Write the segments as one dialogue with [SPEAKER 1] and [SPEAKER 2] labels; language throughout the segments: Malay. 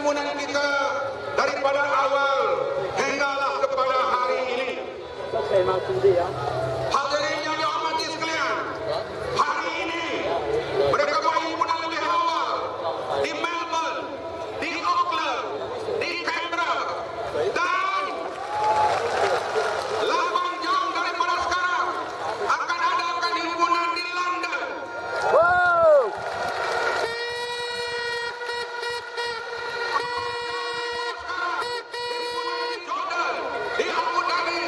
[SPEAKER 1] himpunan kita daripada awal hinggalah kepada hari ini. Hadirin yang dihormati sekalian, hari ini mereka buat himpunan lebih awal di Melbourne, di Auckland, di Canberra, dan 8 jam daripada sekarang akan adakan himpunan di London. Himpunan di Jordan, di Abu Dhabi,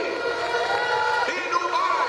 [SPEAKER 1] di Dubai,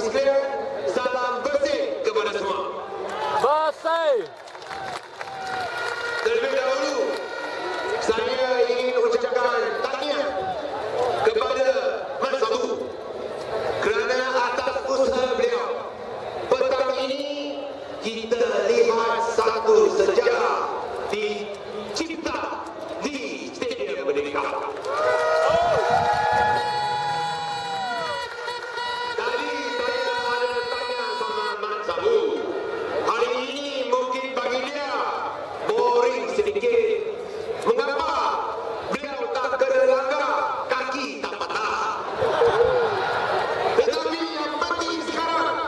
[SPEAKER 1] sekalian, salam bersih kepada semua.
[SPEAKER 2] Bersih.
[SPEAKER 1] Terlebih dahulu, saya ingin ucapkan tahniah kepada Mas Sabu kerana atas usaha beliau. Petang ini kita lihat satu sejarah dicipta di Stadium Merdeka. Tadi saya ada tanya sama Mas Sabu. Hari ini mungkin bagi dia boring sedikit. Mengapa beliau tak kena langgar, kaki tak patah? Tetapi yang penting sekarang,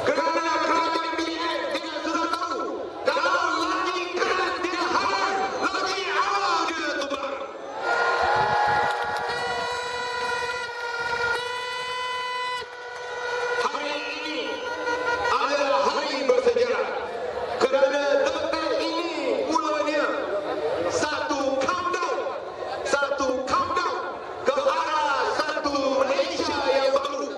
[SPEAKER 1] kerana kerajaan BN dia sudah tahu, kalau lagi keras dia haram, lagi awal dia tumbang. Hari ini adalah hari bersejarah kerana detik ini mulanya satu countdown ke arah satu Malaysia yang baru,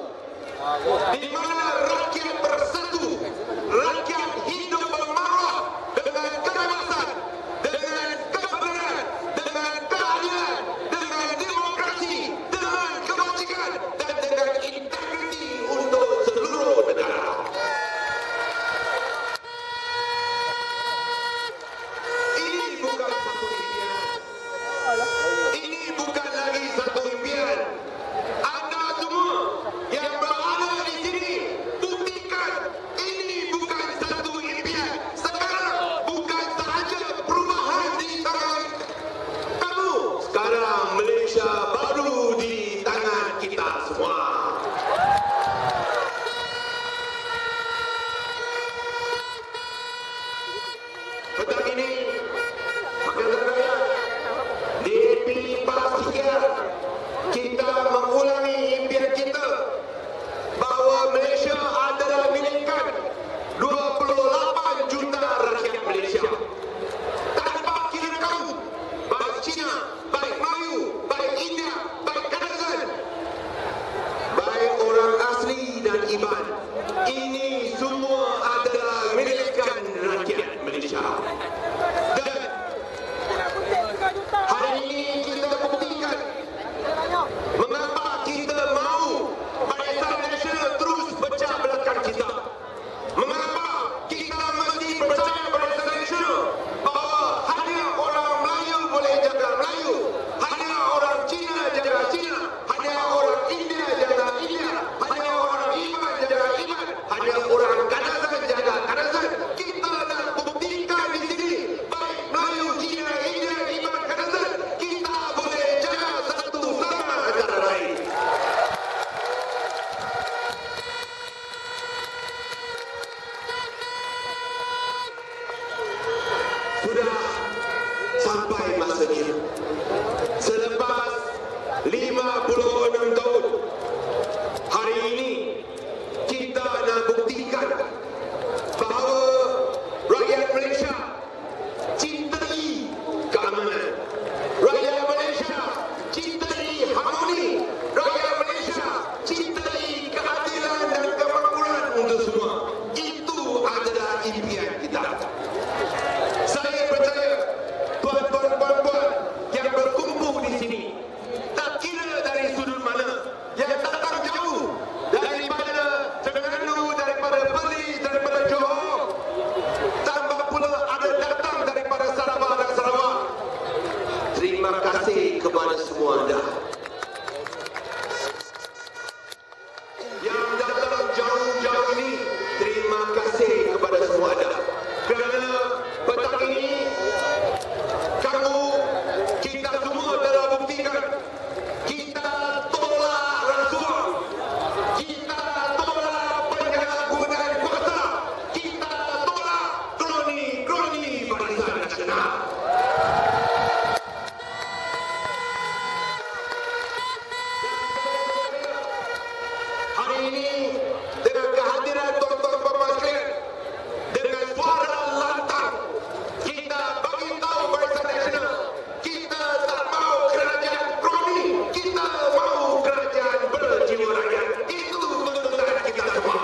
[SPEAKER 1] di mana rakyat bersatu, rakyat hidup bermarwah dengan kebebasan, dengan kebenaran, dengan keadilan, dengan demokrasi, dengan kebajikan dan dengan integriti untuk seluruh negara. Ini bukan satu impian. Ini bukan lagi satu impian. Anda semua yang berada di sini, buktikan ini bukan satu impian. Sekarang bukan sahaja perubahan di tangan kamu. Sekarang Malaysia baru di tangan kita semua. Petang ini, Pakatan Rakyat DAP pastikan kita mengulangi impian kita bahawa Malaysia adalah milikkan 28 juta rakyat Malaysia. Tanpa kira kaum, baik Cina, baik Melayu, baik India, baik Kadazan, baik orang asli dan Iban. Ini semua adalah milikkan rakyat Malaysia. Dan hari ini kita buktikan mengapa kita mahu Barisan Nasional terus pecah belakang kita. Mengapa kita mesti percaya Barisan Nasional bahawa hanya orang Melayu boleh jaga Melayu, hanya orang Cina jaga Cina, hanya orang India jaga India, hanya orang Iban jaga Iban, hanya orang Kadazan jaga Kadazan. Kita nak buktikan di sini, baik Melayu, Cina, India, Iban, Kadazan, kita boleh jaga satu sama antara lain. Sudah sampai masanya. Selepas 56 tahun, hari ini kita nak buktikan bahawa rakyat Malaysia cintai keamanan. Rakyat Malaysia cintai harmoni. Rakyat Malaysia cintai keadilan dan kemakmuran untuk semua. Itu adalah impian kita. Saya percaya tuan-tuan dan puan-puan yang berkumpul di sini, tak kira dari sudut mana, yang datang jauh daripada Terengganu, daripada Perlis, daripada Johor, tambah pula ada datang daripada Sabah dan Sarawak. Terima kasih kepada semua anda. Yang datang jauh-jauh ini, terima kasih kepada semua anda. Kerana petang ini, kamu, kita semua telah buktikan kita tolak rasuah, kita tolak penyalahgunaan kuasa, kita tolak kroni-kroni Barisan Nasional. Hari ini, dengan kehadiran tuan-tuan dan puan-puan sekalian, dengan suara lantang, kita bagi tahu Barisan Nasional, kita tak mahu kerajaan kroni, kita mahu kerajaan berjiwa rakyat. Itu tuntutan kita semua.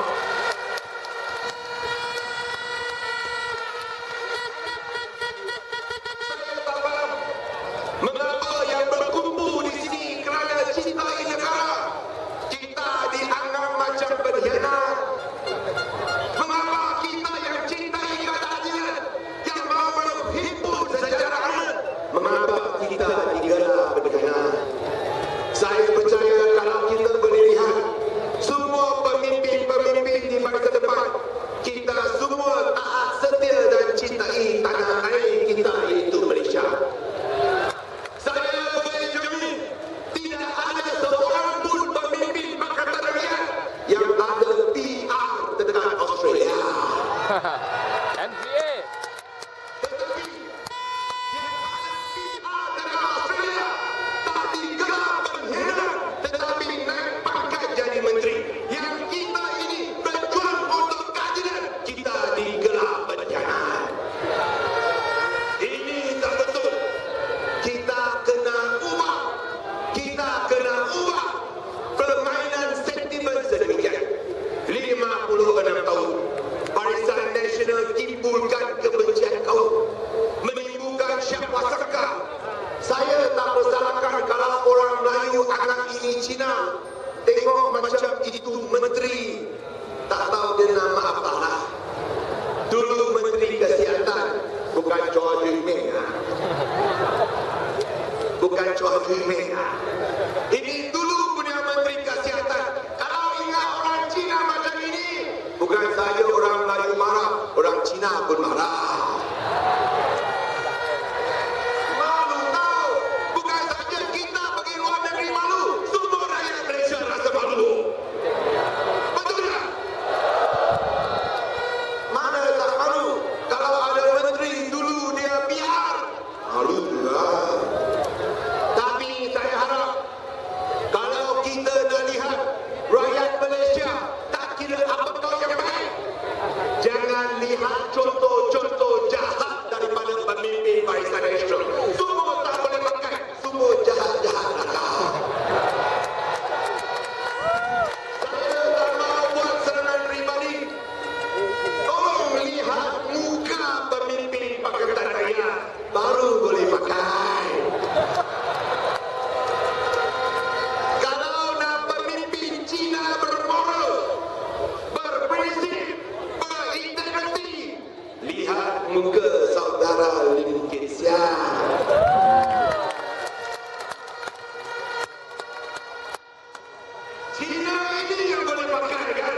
[SPEAKER 1] Jimenez. Ini dulu punya Menteri Kesihatan. Kalau ingat orang Cina macam ini, bukan saja orang Melayu marah, orang Cina pun marah. Malu tahu, bukan saja kita pergi luar negeri malu, semua rakyat Malaysia rasa malu. Betul tak? Mana tak malu? Kalau ada menteri dulu dia PR, malu juga. Tapi saya harap kalau kita nak lihat rakyat Malaysia tak kira apa kau yang baik, jangan lihat contoh-contoh jahat daripada pemimpin Barisan Nasional. Semua tak boleh pakai, semua jahat-jahat nakal. Saya tak mahu buat serangan peribadi. Tolong lihat muka pemimpin Pakatan Rakyat, baru boleh pakai. Kalau nak pemimpin Cina bermoral, berprinsip, berintegriti, lihat muka saudara Lim Kit Siang. Cina ini yang boleh pakai kan?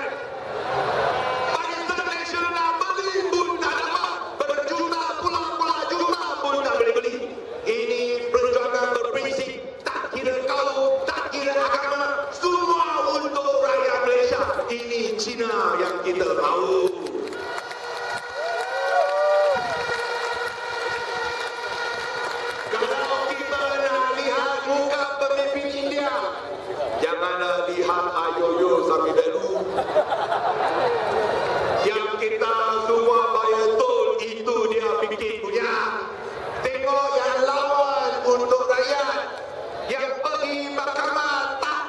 [SPEAKER 1] Barisan Nasional nak beli pun tak dapat, berjuta pula juta pun tak boleh beli. Ini perjuangan berprinsip, tak kira kau, tak kira agama, semua untuk rakyat Malaysia. Ini Cina yang kita mahu. Kalau kita nak lihat muka pemimpin India, janganlah lihat ayoyo sampai dulu. Yang kita semua bayar tol, itu dia fikir punya. Tengok yang lawan untuk rakyat, yang pergi mahkamah tak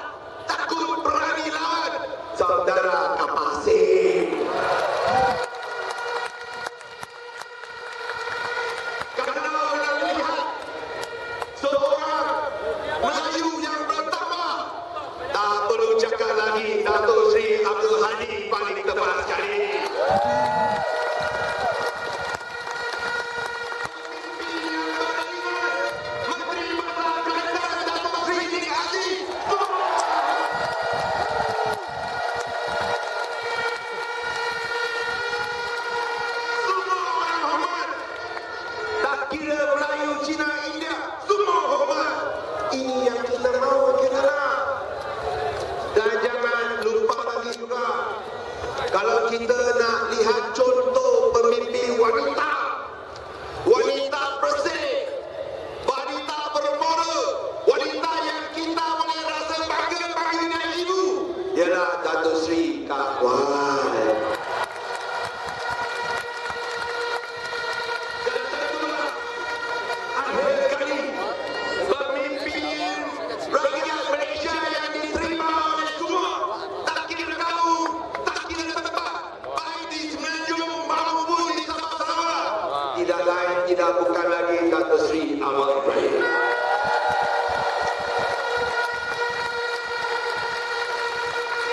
[SPEAKER 1] takut berani lawan, saudara Kapasir. Kalau nak lihat seorang Melayu yang bertambah, tak perlu cakap lagi, Datuk Seri Abdul Hadi paling tepat sekali. Pemimpin yang beriman, Menteri Besar Kelantan Datuk Seri Siti Aziz. Semua orang hormat. Tak kira Melayu, Cina, India, semua hormat. Ini yang kita mahu, kita nak. Dan jangan lupa lagi juga, kalau kita nak lihat contoh pemimpin wanita, wanita bersih, wanita bermoral, wanita yang kita boleh rasa bangga panggilnya ibu, ialah Datuk Seri Kak Wan. Dan tentulah akhir kali pemimpin rakyat Malaysia yang diterima oleh semua, tak kira kaum, tak kira tempat, baik di Semenanjung maupun di Sabah, tidak lain tidak bukan lagi Datuk Seri Anwar Ibrahim.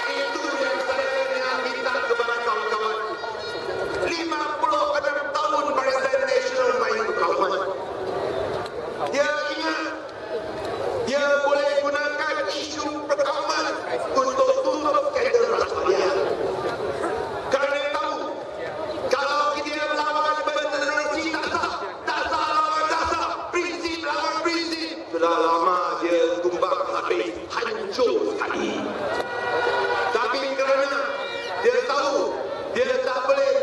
[SPEAKER 1] Itu yang saya nak minta kepada kawan-kawan. 56 tahun Barisan Nasional main berkawan. Dia ingat dia boleh gunakan isu perkawaman untuk tutup skandal rasuah. Kerana tahu kalau dia melawan federasi tak sah lawan tak sah, prinsip lawan prinsip, sudah lama dia tumbang habis, hancur sekali. Tapi kerana dia tahu dia tak boleh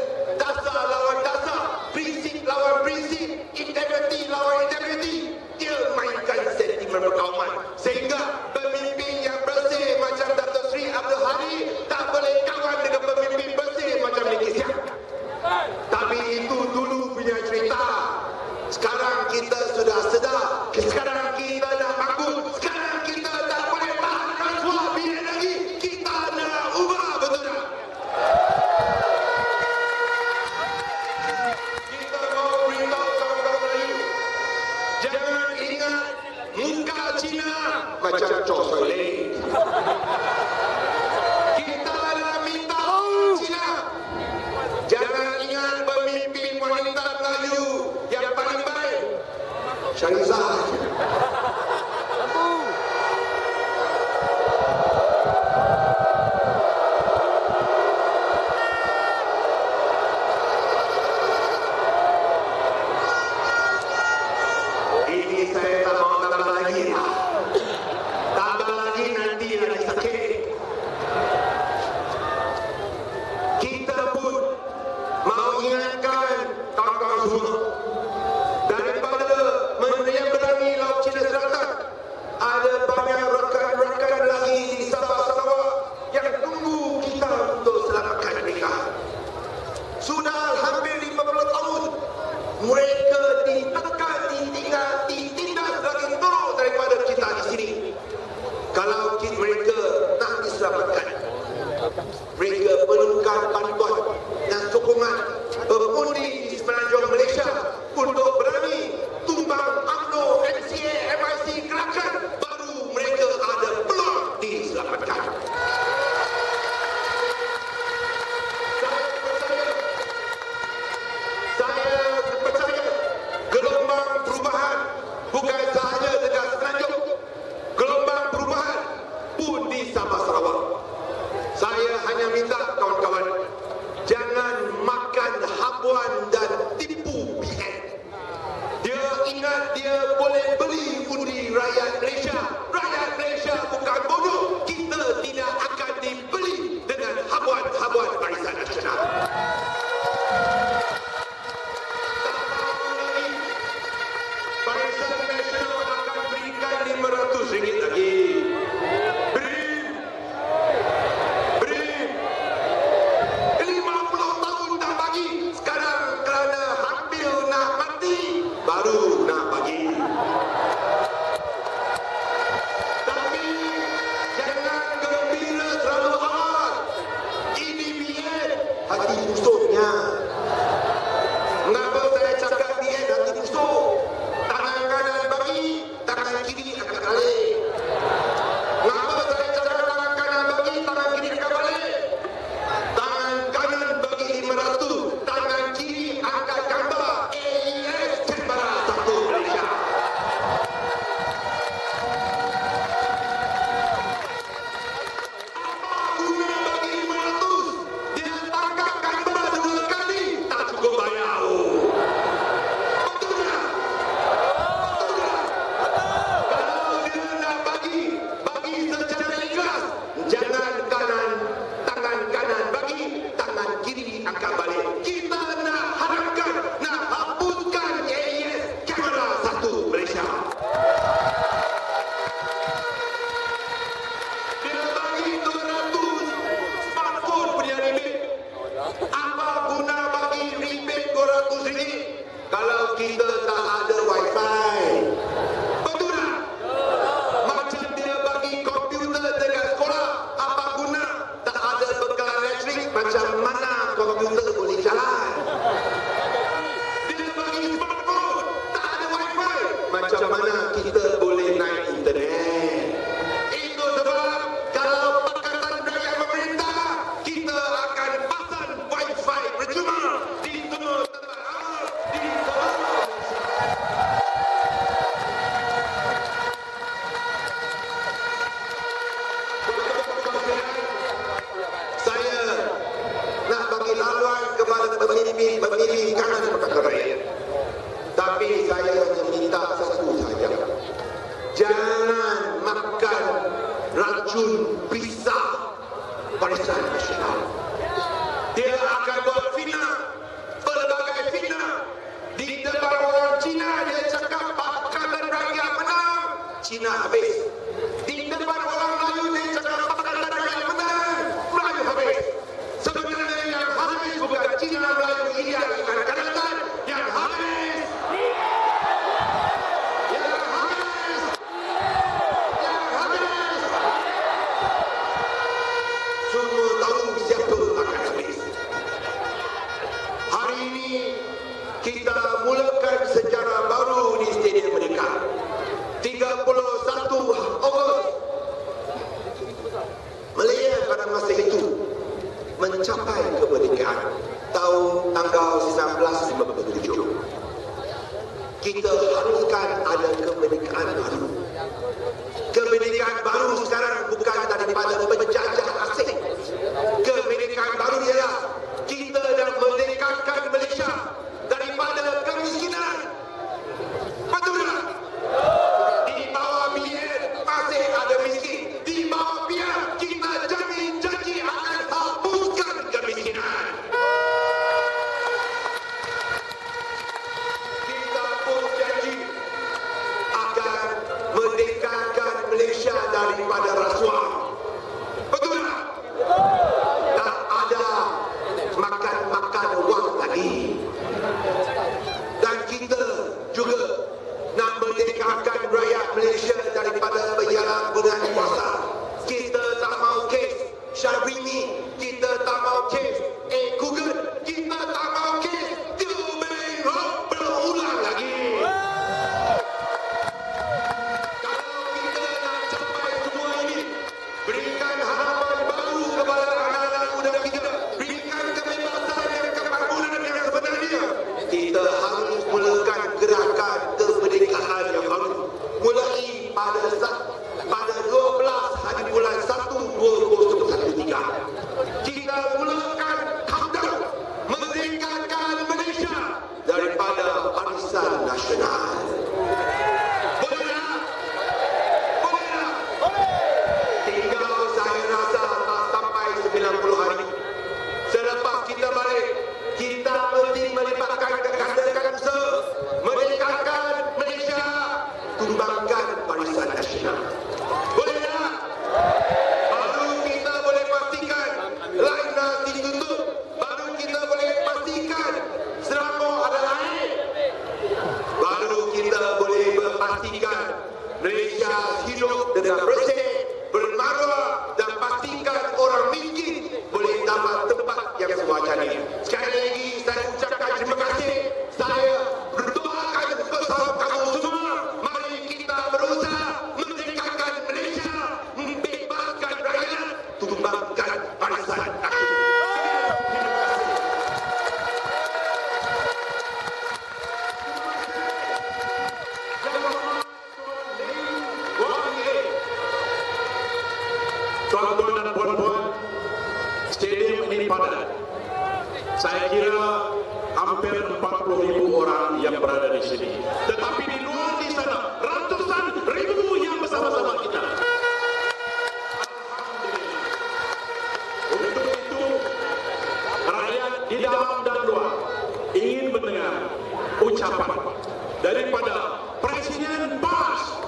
[SPEAKER 1] dasar lawan dasar, prinsip lawan prinsip, integriti lawan integriti, dia mainkan sentimen perkawaman. Sehingga pemimpin yang bersih macam Datuk Seri Abdul Hadi tak boleh kawan dengan pemimpin bersih macam Lim Kit Siang. Tapi itu dulu punya cerita. Sekarang kita sudah sedar, sekarang kita dah bangun, sekarang kita tak boleh tahan rasuah bila lagi. Kita nak ubah, betul tak? Kita mau beritahu kawan-kawan Melayu, jangan ingat muka Cina macam Chok Soleh. Kita nak minta Cina, jangan ingat pemimpin wanita Melayu yang paling baik, Syahrizal.
[SPEAKER 3] mereka perlukan bantuan dan sokongan pengundi di semenanjung Malaysia untuk berani tumbang UMNO, MCA, MIC, gerakan baru mereka ada peluang diselamatkan. Saya percaya gelombang perubahan bukan sahaja dekat Semenanjung, gelombang perubahan pun di Sabah Sarawak. Saya hanya minta kawan-kawan jangan makan habuan dan tipu BN. Dia ingat dia boleh beli undi rakyat Malaysia. Rakyat Malaysia bukan bodoh. Kita tidak akan dibeli dengan habuan-habuan Barisan Nasional. Barisan Nasional akan berikan RM500 lagi. Beri 50 tahun dah bagi. Sekarang kerana hampir nak mati baru nak bagi. Tapi jangan gembira terlalu awal. Ini BN hati musuhnya. Mengapa saya cakap BN hati musuh? Tangan kanan bagi, tangan kiri akan balik. Mengapa saya cakap tangan kanan bagi, tangan kiri akan balik? Tangan kanan bagi 500, tangan kiri angkat gambar AES Canberra 1 Malaysia. Apa guna bagi 500? Dia tangkap gambar 2 kali, tak cukup bayar. Betul tak? Betul tak? Kalau dia nak bagi secara ikhlas. Jangan tangan kanan bagi, tangan kiri angkat balik. Kita nak haramkan, nak hapuskan AES Canberra 1 Malaysia. Dia bagi 200 smartphone punya rebate. Apa guna bagi rebate RM200 kalau kita tak ada wifi? Betul tak? Macam dia bagi komputer dekat sekolah, apa guna? Tak ada bekalan elektrik, macam mana komputer boleh jalan? Dia bagi smartphone, tak ada wifi, macam mana kita boleh naik internet? Itu sebab kalau Pakatan Rakyat memerintah, kita akan pasang wifi percuma di semua tempat amal, di seluruh Malaysia. Saya nak bagi laluan kepada pemilih kanan Pakatan Rakyat. Tapi saya hanya minta satu saja. Jangan makan racun pisah Barisan Nasional. Dia akan buat fitnah, pelbagai fitnah. Di depan orang Cina dia cakap Pakatan Rakyat menang, Cina habis. Di depan orang Melayu dia cakap Pakatan Rakyat menang, Melayu habis. Sebenarnya yang habis bukan Cina, Melayu, India, Ikan Karatan. Yang habis semua tahu siapa akan habis. Hari ini kita mulakan sejarah baru di Stadium Merdeka. 31 Ogos Malaya pada masa itu mencapai kemerdekaan tahun tanggal 1957. Kita haruskan ada kemerdekaan baru. Kemerdekaan baru sekarang bukan daripada penjajah asing. Kemerdekaan baru ialah kita dah merdekakan Malaysia daripada kemiskinan. Betul tak? Di bawah BN masih ada miskin. Di bawah BN kita jamin janji akan hapuskan kemiskinan. Kita pun janji akan kita mesti melibatkan kader-kader usaha, merdekakan Malaysia, tumbangkan barisan nasional. Boleh tak? Baru kita boleh pastikan Laina ditutup, baru kita boleh pastikan Selangor ada air, baru kita boleh memastikan Malaysia hidup dengan bersih, bermaruah, dan pastikan orang miskin boleh dapat tempat yang semacam ini. Sekali lagi saya ucapkan terima kasih. Saya berdoakan bersama kamu semua, mari kita berusaha merdekakan Malaysia, membebaskan rakyat, tumbangkan barisan nasional.
[SPEAKER 1] Tuan-tuan dan puan-puan, stadium ini padat. Saya kira hampir 40.000 orang yang berada di sini. Tetapi di luar di sana, ratusan ribu yang bersama-sama kita. Alhamdulillah. Untuk itu, rakyat di dalam dan luar ingin mendengar ucapan daripada Presiden PAS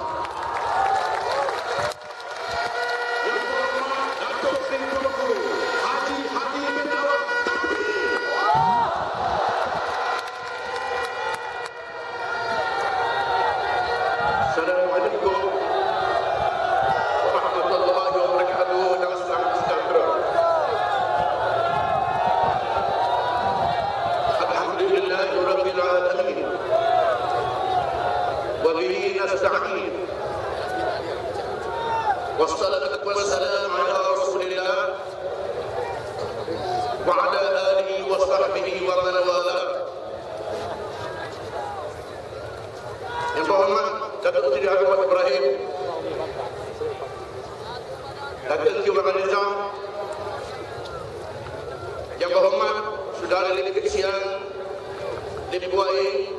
[SPEAKER 1] wassalatu wassalamu ala rasulillah wa ala alihi wa sahbihi wa man wala. Yang terhormat Datuk Seri Ahmad Ibrahim, Datuk Seri Wahid Nizam, yang terhormat Saudara Delegasi Kesian Dibuai,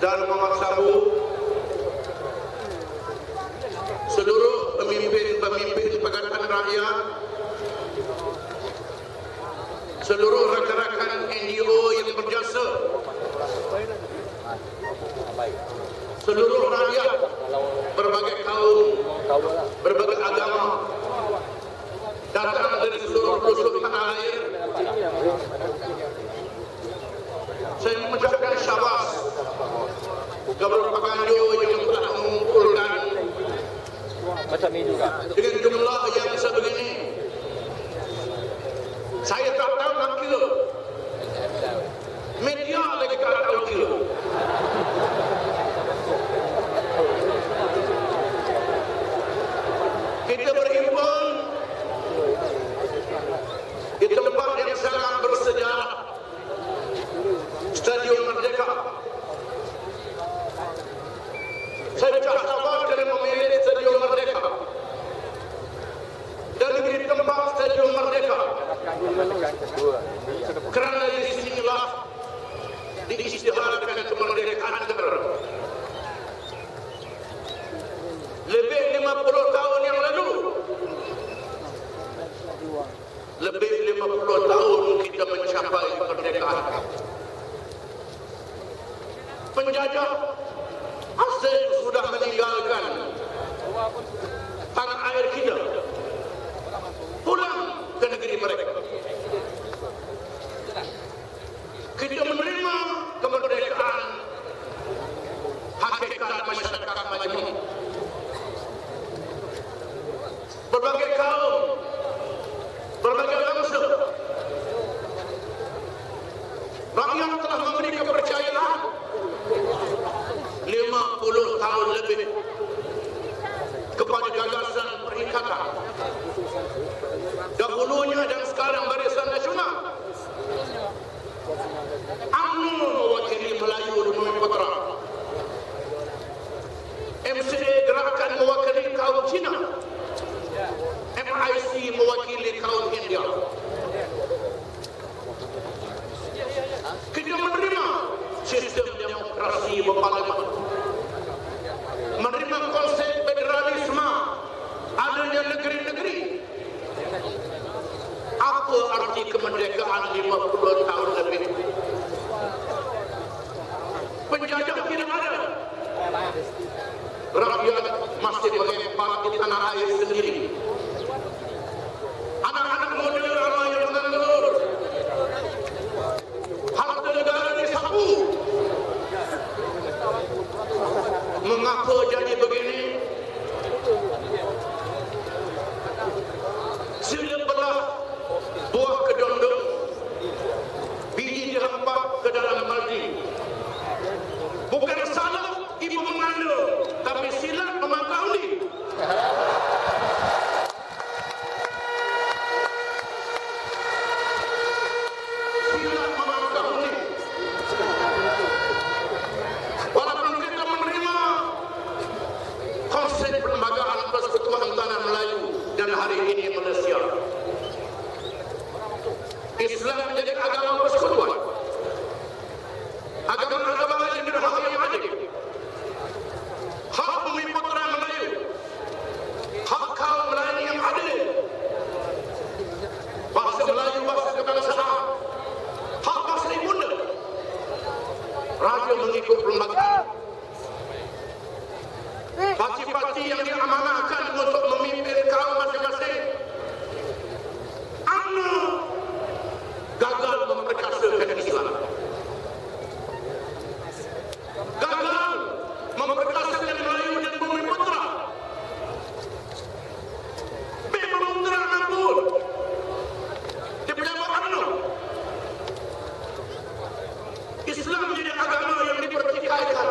[SPEAKER 1] Saudara Muhammad Sabu, seluruh pemimpin-pemimpin Pakatan Rakyat, seluruh rakan-rakan NGO yang berjasa, seluruh rakyat, berbagai kaum, berbagai agama, datang dari seluruh pelosok tanah air. Saya mengucapkan syabas kepada Pak Ganjo yang telah mengumpulkan dengan jumlah yang sebegini. Saya tak tahu nak kira, media lagi tak tahu kira. Kita berhimpun di tempat yang sangat bersejarah, Stadium Merdeka. Saya tak sabar kerana memilih Stadium Merdeka dan di tempat Stadium Merdeka, kerana di sinilah diisytiharkan kemerdekaan negara. Lebih 50 tahun yang lalu, lebih 50 tahun kita mencapai kemerdekaan. Penjajah asing sudah meninggalkan tanah air kita, pulang ke negeri mereka. Kita menerima kemerdekaan hakikat masyarakat majmuk. Berbagai kaum, berbagai bangsa, rakyat telah memberi kepercayaan 50 tahun lebih kepada gagasan perikatan. Dahulunya dan sekarang Barisan Nasional UMNO mewakili Melayu dan Nusantara, MCA Gerakan mewakili kaum Cina, MIC mewakili kaum India. Kita menerima sistem demokrasi berparlimen, menerima konsep federalisme, adanya negeri-negeri. Apa Apa arti kemerdekaan 50 tahun lebih? Penjajah tidak ada. Rakyat masih mengempar di tanah air sendiri. Anak-anak muda ramai yang menganggur. Harta negara disapu. Mengapa jadi begini? Sila belah buah kedondong, biji dihempak ke dalam baldi. Bukan salah ibu mengandung, tapi silap memangkah undi. Silap memangkah undi. Walaupun kita menerima konsep perlembagaan Persekutuan Tanah Melayu dan hari ini Malaysia, Islam menjadi agama persekutuan, agama yang berhak yang adil, hak bumi putra Melayu, hak kaum Melayu yang adil, bahasa Melayu bahasa kebangsaan, hak bahasa ibunda. Raja mengikut perlembagaan. Parti-parti yang diamanahkan untuk memimpin kaum masing-masing, UMNO gagal memperkasakan Islam, gagal memperkasakan Melayu dan bumi putra. Memang terang ampun di pejabat UMNO, Islam menjadi agama yang dipertikaikan.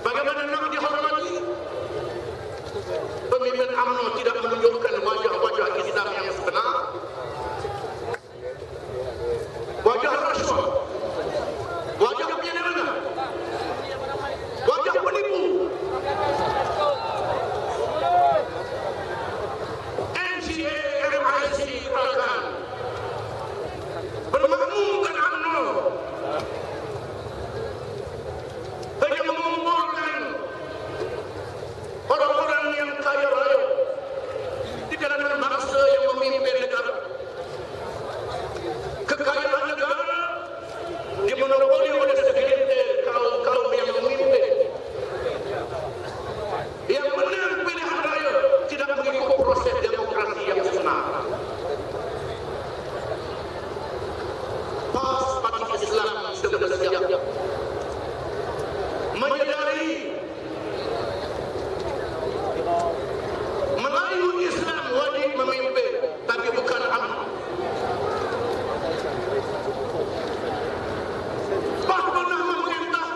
[SPEAKER 1] Bagaimana nak dihormati? Pemimpin UMNO tidak menunjukkan wajah-wajah Islam yang sebenar. Wajah rasuah, wajah penyelenggara, wajah penipu. NCA, MIC akan bermakmumkan UMNO, hanya mengumpulkan orang-orang yang kaya raya di kalangan bangsa yang memimpin negara. Kekayaan negara dimonopoli oleh segelintir kaum yang memimpin. Yang menang pilihan raya tidak mengikut proses demokrasi yang sebenar. Pas parti Islam sudah siap menyadari Melayu Islam wajib memimpin, tapi bukan UMNO. Pak pernah memerintah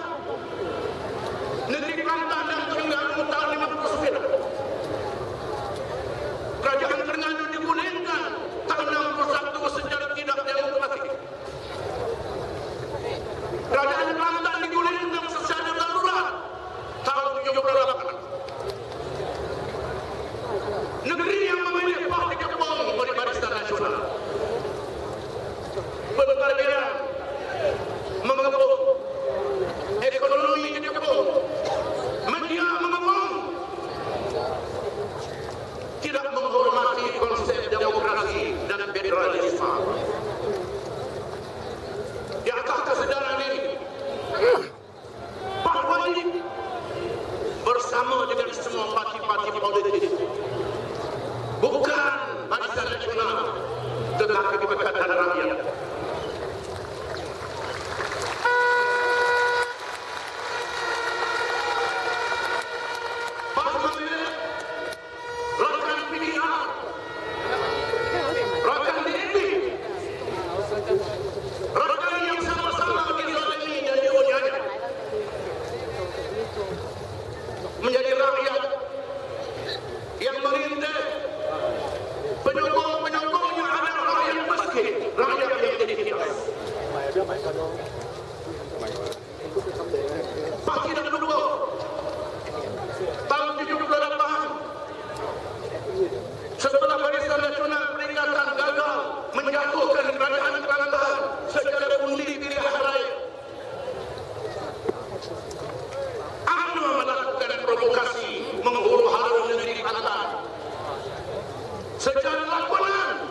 [SPEAKER 1] negeri Kelantan dan Terengganu tahun 59. Kerajaan Terengganu digulingkan tahun 61 secara tidak demokratik. Kerajaan Kelantan digulingkan secara darurat tahun 78. Negeri yang memilih Pak dikepung oleh Barisan Nasional. Pertanian mengepung, ekonomi dikepung, media mengepung, tidak menghormati konsep demokrasi dan federalisme. Di atas kesedaran ini, Pak Wajib bersama dengan semua parti-parti politik, bukan Barisan Nasional, tetapi Pakatan Rakyat. Pak memilih rakan PDR, rakan DAP, rakan yang sama-sama dizalimi dan dianiaya, menjadi rakyat yang merintih. Penyokong-penyokongnya adalah rakyat miskin, rakyat yang jadi ditindas. Pak tidak kedua, tahun 78, setelah Barisan Nasional Peringatan gagal menjatuhkan kerajaan Kelantan secara undi pilihan raya, UMNO melakukan provokasi menghuru-hara negeri Kelantan. Secara lakonan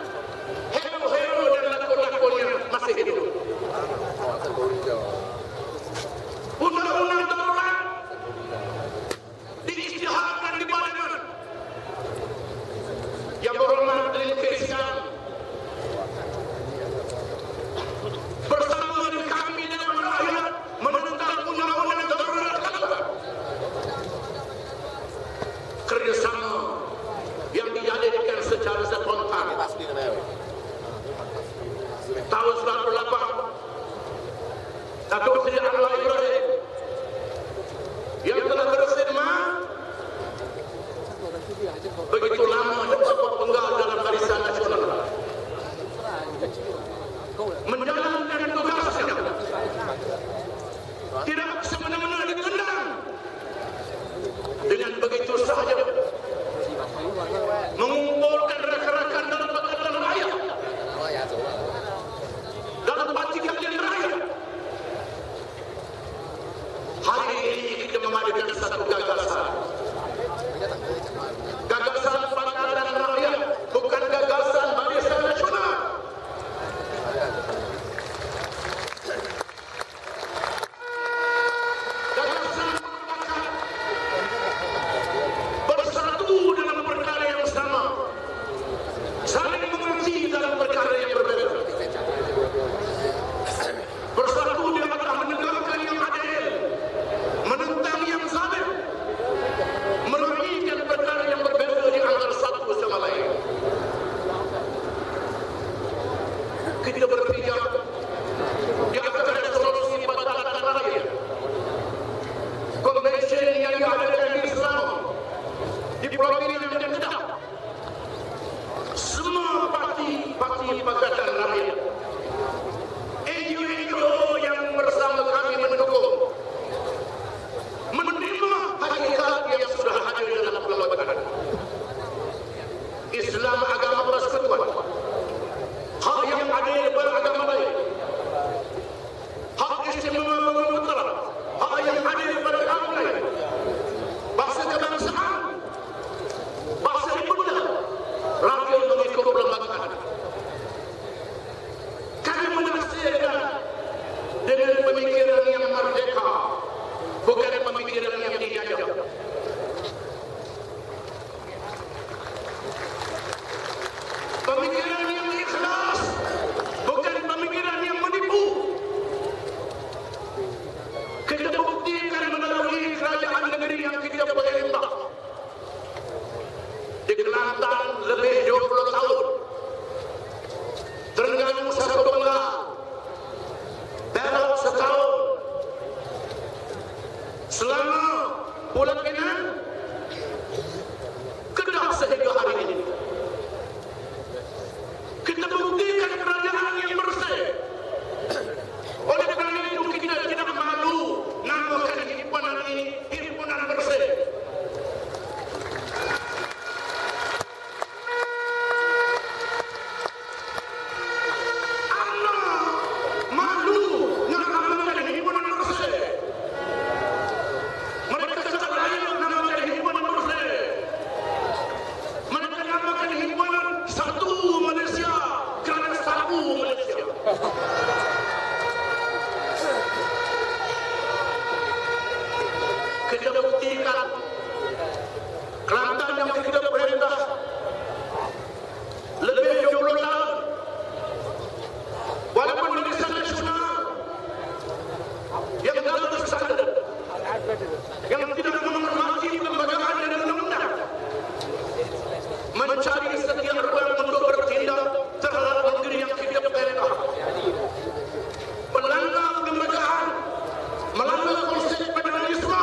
[SPEAKER 1] kita berpijak di atas resolusi Perserikatan Rakyat, konvensi yang diadakan di Selangor, di Pulau Pinang dan Kedah, semua parti Pakatan Rakyat, NGO yang bersama kami mendukung, menerima hakikat yang sudah hadir dalam pelbagai Islam agama persekutuan, hak yang adil beragama lain, hak istimewa Nusantara, hak yang adil beragama lain, bahasa kebangsaan, bahasa ibunda, rakyat mengikut perlembagaan. Kami menafsirkan dengan pemikiran yang merdeka, bukan pemikiran yang dijajah. Pemikiran yang ikhlas, bukan pemikiran yang menipu. Kita buktikan melalui kerajaan negeri yang kita perintah. Di Kelantan lebih 20 tahun, Terengganu 1,5, Perak setahun, Selangor, Pulau Pinang, Kedah sehingga hari ini. Kita buktikan kerajaan yang bersih. Oleh kerana itu kita tidak malu namakan himpunan ini himpunan bersih. Allah malu namakan himpunan bersih. Mereka tak layak namakan himpunan bersih. Mereka namakan himpunan satu Malaysia kerana satu Malaysia. Kita buktikan Kelantan yang kita perintah lebih 20 tahun, walaupun Barisan Nasional yang dalam standar, yang tidak menghormati kelembagaan dan undang-undang, mencari setiap ruang untuk bertindak terhadap negeri yang kita perintah, melanggar kelembagaan, melanggar konsep federalisme,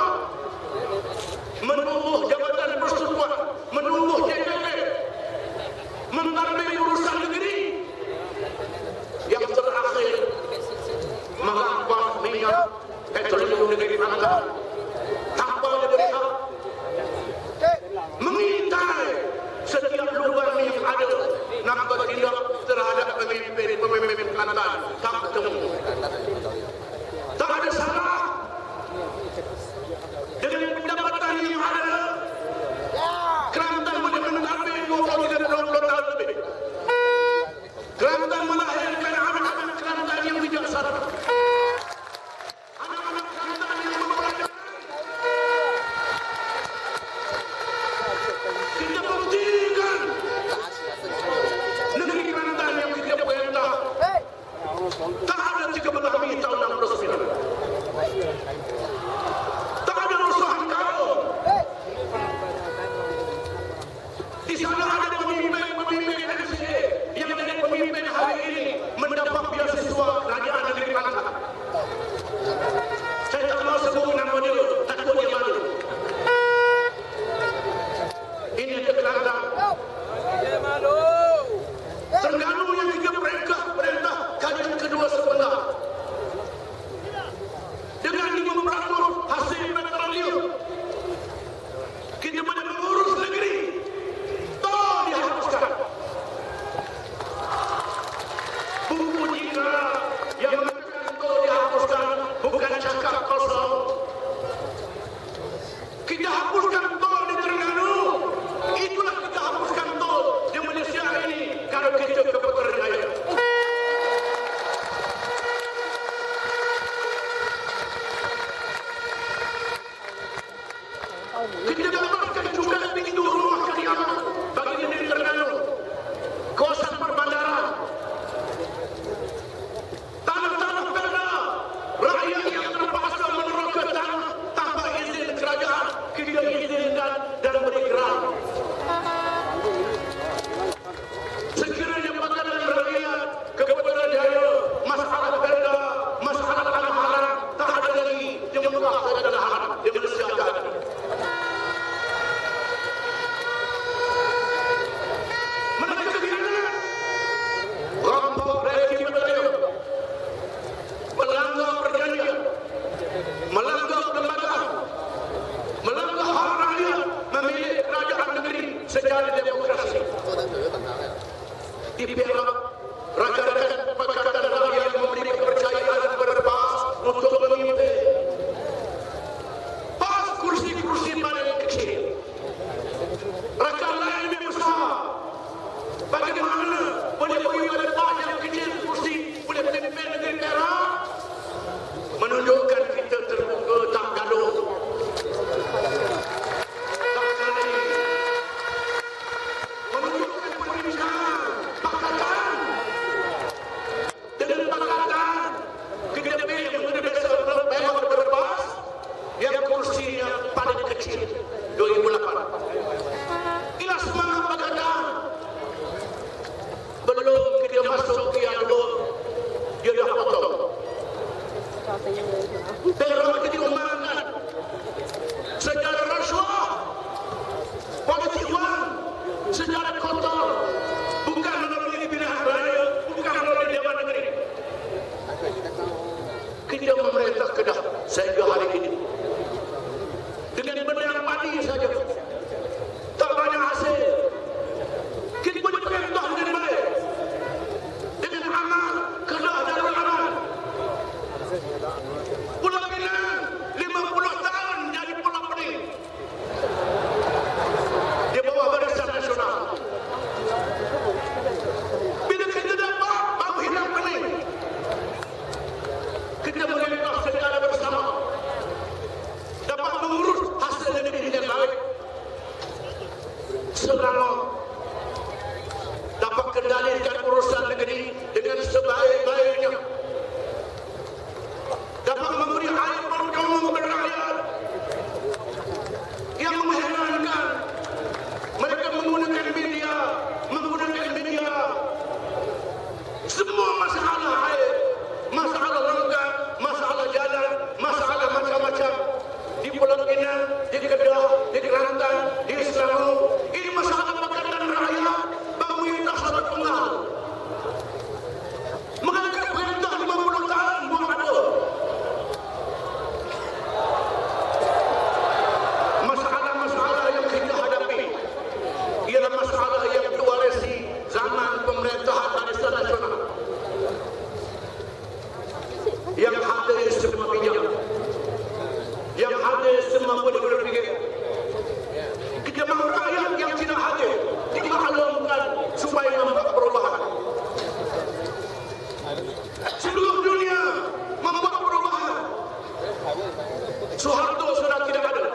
[SPEAKER 1] menubuh jabatan persekutuan, menubuh JPP, mengambil urusan negeri, yang terakhir mengambil minyak petroleum negeri Kelantan tanpa diberi hak, mengintai setiap lubang yang ada nak bertindak terhadap pemimpin Kelantan tak bertemu. Tak ada salah dengan pendapatan yang ada. Kelantan boleh mengambil 20 tahun lebih. Kelantan melahirkan anak-anak Kelantan yang bijaksana, anak-anak Kelantan yang mempelajari. Kita buktikan negeri Kelantan yang kita perintah tak ada 13 tahun 69. Tak ada rusuhan kaum. Di sana ada pemimpin NCA yang menjadi pemimpin hari ini mendapat beasiswa kerajaan negeri Kelantan. Saya tak mahu sebut nama dia, takut dia malu. Ini ke Kelantan. Terengganu yang kita perintah kajian kedua sebenar. Dengan 5% hasil petroleum, kita boleh mengurus negeri. Tol dihapuskan. Buku jika yang mengatakan tol dihapuskan bukan cakap kosong. Kita hapuskan tol di Terengganu. Itulah kita hapuskan tol di Malaysia ini kalau kita ke Putrajaya. Kita dapatkan juga pintu rumah kediaman bagi negeri Terengganu, kawasan perbandaran, tanah
[SPEAKER 3] Perak, rakan-rakan Pakatan Rakyat memberi kepercayaan kepada PAS untuk memimpin. PAS kursi-kursi paling kecil, rakan lain lebih besar. Bagaimana boleh bagi pada PAS yang kecil kursi boleh memimpin negeri Perak? Menunjukkan kita terbuka, tak gaduh. Tak saling. Menunjukkan perbincangan, pakatan. Dengan pakatan, kita pilih yang memang berbahas yang kursi yang paling kecil 2008. Inilah semangat pakatan. Belum kita masuk ke yang dulu, dia dah potong. Perak kita diumumkan secara rasuah, politik wang, secara kotor, bukan melalui pilihan raya, bukan melalui Dewan Negeri. Kita memerintah Kedah sehingga hari ini dengan benang padi saja, tak banyak hasil. Kita boleh perintah dengan baik, dengan amal, Kedah Darul Aman. Pulau Pinang 50 tahun jadi pulau pening di bawah Barisan Nasional. Bila kita dapat bau hilang pening, kita mengenal secara bersama, dapat mengurus hasil negeri dengan baik, selama dapat kendalikan urusan negeri dengan sebaik-baiknya, dapat memberi air perjuangan kepada rakyat yang mengherankan. Mereka menggunakan media, semua masalah air, masalah rongga, masalah jalan, masalah macam-macam di Pulau Pinang, di Kedah, di Kelantan, di Selangor. Ini masalah pakatan rakyat, pemerintah sangat pengal. Mengangkat perintah 50 tahun buang ada. Masalah-masalah yang kita hadapi ialah masalah yang diwarisi zaman pemerintahan Barisan Nasional yang hadir semua bidang, yang hadir semua boleh berfikir. Kita mahu rakyat yang tidak hadir dimaklumkan supaya nampak perubahan. Seluruh dunia membuat perubahan. Soeharto sudah tidak ada,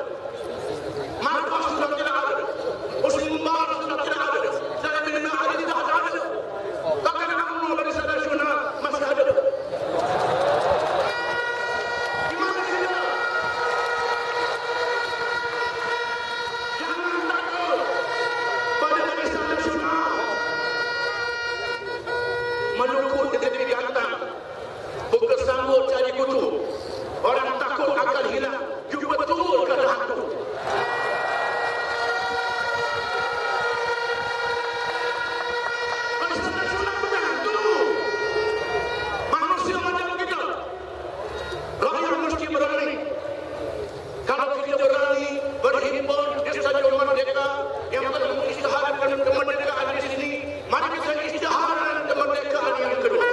[SPEAKER 3] Marcos sudah tidak ada, Husni Mubarak sudah tidak ada, Said bin Ali tidak ada. Bahkan UMNO Barisan Nasional masih ada. Di mana kita? Jangan takut pada Barisan Nasional. Menukul negeri gantang, bukan sambut cari kutu. Orang takut akan hilang, juga betul kata hantu. Barisan Nasional bukan hantu. Manusia macam kita. Rakyat mesti berani. Kalau kita berani berhimpun di Stadion Merdeka yang telah mengisytiharkan kemerdekaan di sini, mari kita isytiharkan kemerdekaan yang kedua.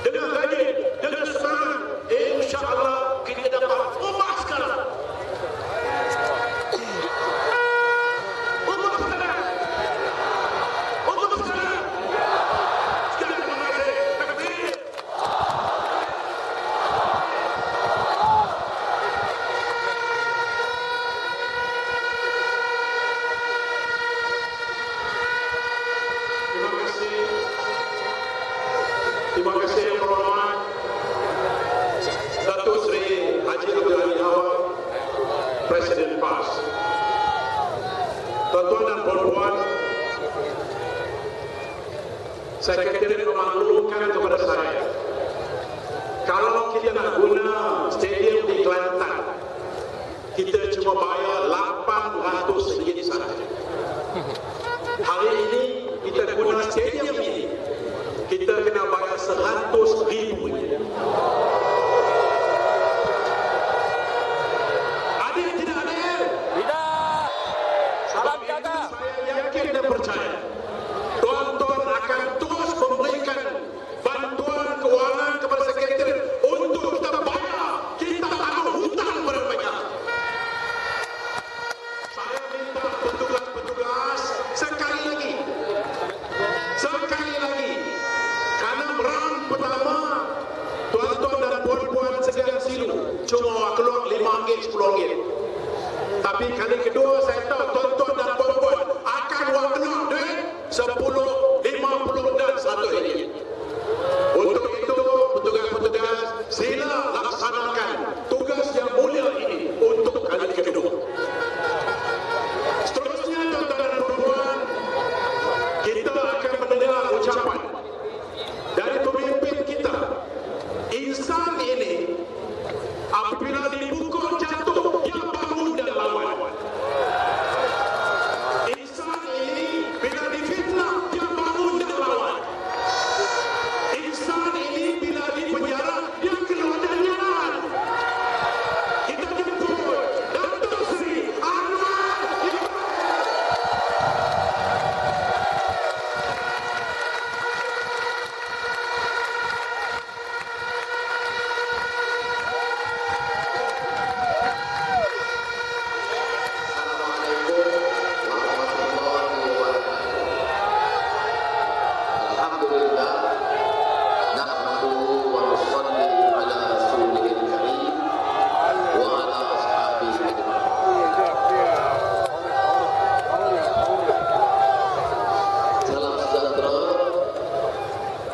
[SPEAKER 3] Dengan rajin, dengan semangat, insya-Allah kita dapat ubah sekarang. Ubah sekarang. Sekali terima kasih. Takbir. Terima kasih yang berhormat Datuk Seri Haji Abdul Hamid Awang, Presiden PAS. Tuan-tuan dan puan-puan, Sekretariat memaklumkan kepada saya, kalau kita nak guna stadium di Kelantan, kita cuma bayar RM800 sahaja. Hari ini kita guna stadium ini, kita kena bayar RM100,000. cuma keluar RM5, RM10. Tapi kali kedua saya tahu tuan-tuan dan puan-puan akan keluar duit 10, 50 dan RM1. Untuk itu, petugas-petugas, sila laksanakan tugas yang mulia ini untuk kali kedua. Seterusnya, tuan-tuan dan puan-puan, kita akan mendengar ucapan dari pemimpin kita. Insan ini apabila dipukul jatuh, dia bangun dan lawan. Insan ini bila difitnah, dia bangun dan lawan. Insan ini bila dipenjara, dia keluar dan jalan. Kita jemput Datuk Seri Anwar Ibrahim.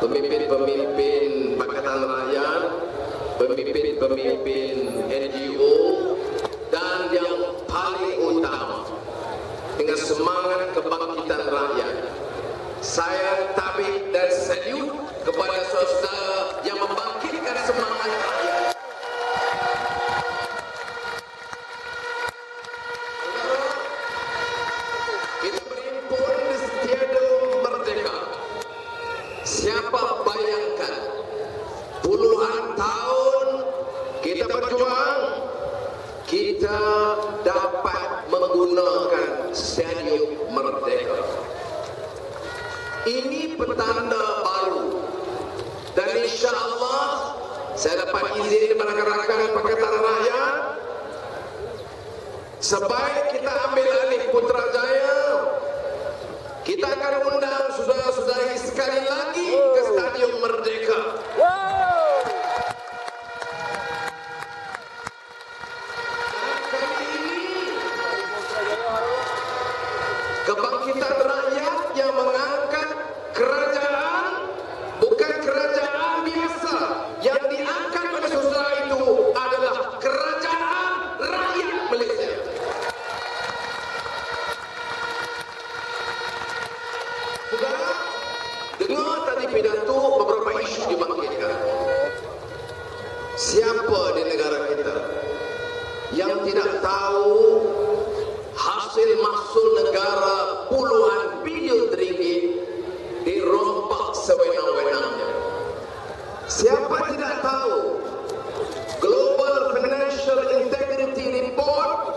[SPEAKER 3] Pemimpin-pemimpin Pakatan Rakyat, pemimpin-pemimpin NGO, dan yang paling utama, dengan semangat kebangkitan rakyat, saya tabik dan salut kepada saudara yang membangkitkan semangat rakyat. Kita berhimpun di Stadium Merdeka. Siapa bayangkan puluhan tahun kita berjuang, kita dapat menggunakan Stadium Merdeka. Ini petanda baru, dan insya Allah saya dapat izin daripada rakan-rakan Pakatan Rakyat, sebaik kita ambil alih Putrajaya, kita akan undang saudara-saudari sekali lagi ke Stadium Merdeka. Kali ini kebangkitan rakyat yang mengangkat kerajaan, bukan kerajaan biasa. Yang diangkat oleh saudara itu adalah kerajaan rakyat Malaysia. Saudara, dengar tadi pidato beberapa isu dibangkitkan. Siapa di negara kita yang tidak tahu hasil mahsul negara puluhan bilion ringgit dirompak sewenang-wenangnya? Siapa tidak tahu Global Financial Integrity Report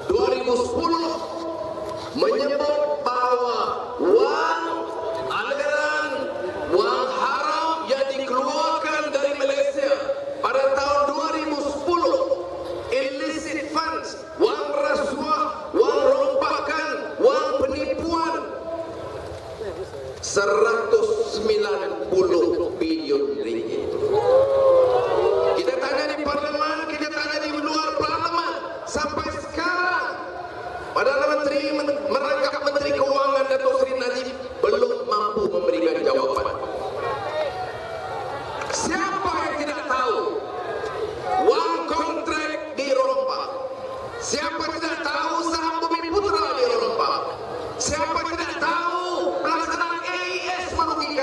[SPEAKER 3] 2010 menyebut bahawa wang haram yang dikeluarkan dari Malaysia pada tahun 2010, illicit funds, wang rasuah, wang rompakan, wang penipuan, 190 bilion ringgit. Kita tanya di parlimen, kita tanya di luar parlimen, sampai sekarang Perdana Menteri merangkap Menteri Keuangan Datuk Seri Najib belum mampu memberikan jawapan.